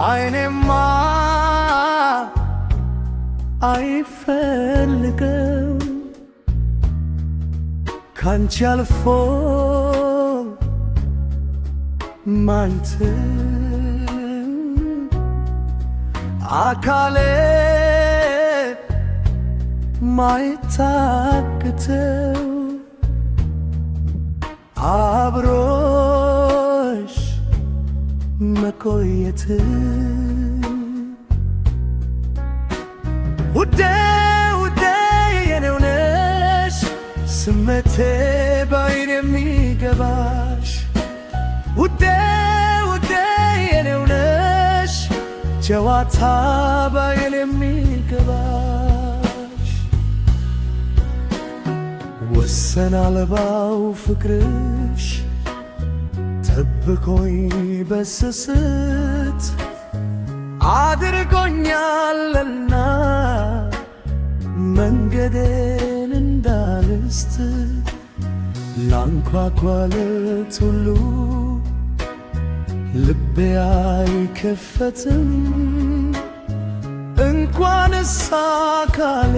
አይኔማ አይፈልገው ካንቺ አልፎ ማንተ አካሌ ማይታክተው አብሮሽ መቆየት ውዴ ውዴ የኔው ነሽ ስሜቴ ባይን የሚገባሽ ውዴ ውዴ የኔው ነሽ ጨዋታ ባይን የሚገባሽ ወሰን አልባው ፍቅርሽ ጠብቆኝ በስስት አድርጎኛልና መንገዴን እንዳልስት ላንኳኳለት ሁሉ ልቤ አይከፈትም እንኳንስ አካሌ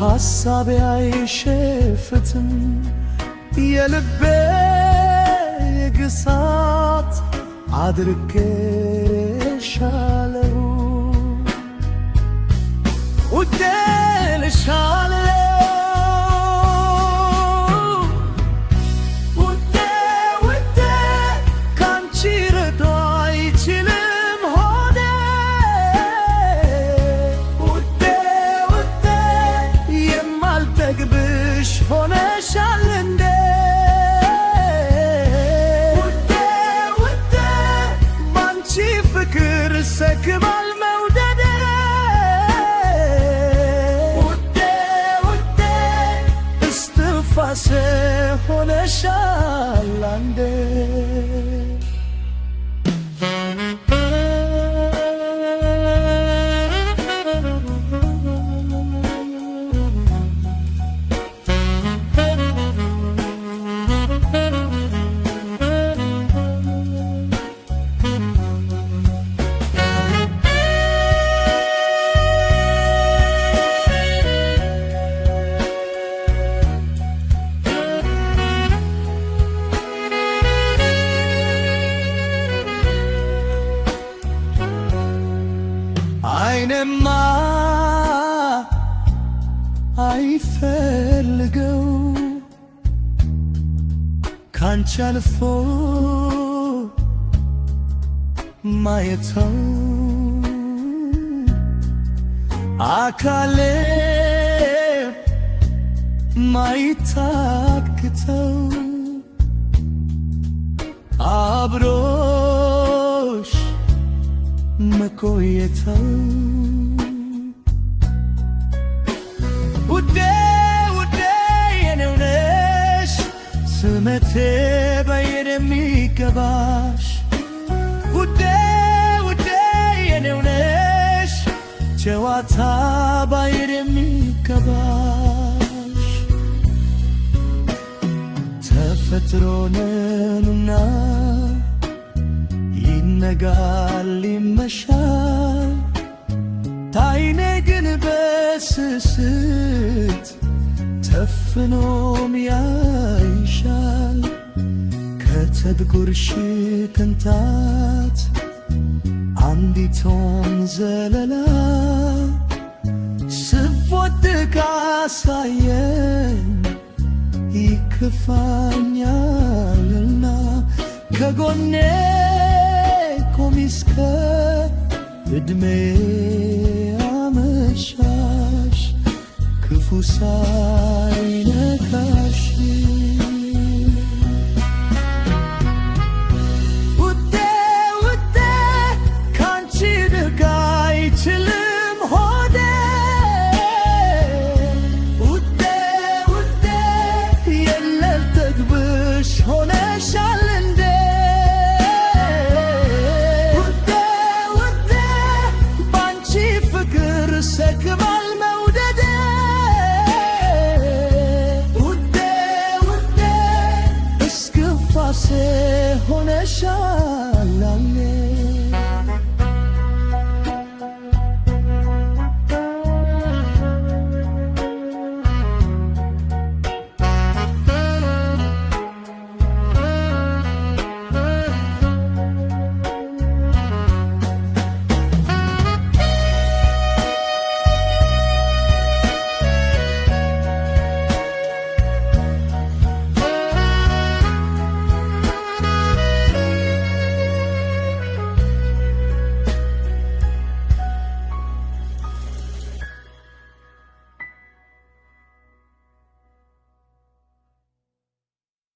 ሐሳቤ አይሸፍትም የልቤ ግሳት አድርጌሻለሁ ውዴ ልሻለሁ ውዴ ውዴ ካንቺ ርዶ አይችልም ሆዴ ውዴ ውዴ የማልጠግብሽ ሆነሻል እንዴ ፍቅር ሰክማል መውደዴ ውዴ ውዴ እስትንፋሴ ሆነሻል አንዴ አይኔማ አይፈልገው ካንቺ አልፎ ማየተው አካሌ ማይታክተው አብሮሽ መቆየተው ውዴ ውዴ የኔው ነሽ ስሜቴ ባይን የሚገባሽ ውዴ ውዴ የኔው ነሽ ጨዋታ ባይን የሚገባሽ ተፈጥሮንና ይነጋል ይመሻል ታይኔ ግን በስስት ተፍኖም ያይሻል ከተድጉርሽ ቅንጣት አንዲቶን ዘለላ ስወድቅ አሳየኝ ይከፋኛልና ከጎኔ ቆሚ እስከ ዕድሜ አመሻሽ ክፉ ሳይነካሽ ውዴ ውዴ ካንቺ ርቅ አይችልም ሆዴ ውዴ ውዴ የለም ጠግብሽ ሆነሻል እንዴ ውዴ ውዴ ባንቺ ፍቅር ሰክማል መውደዴ ውዴ እስትንፋሴ ሆነሻል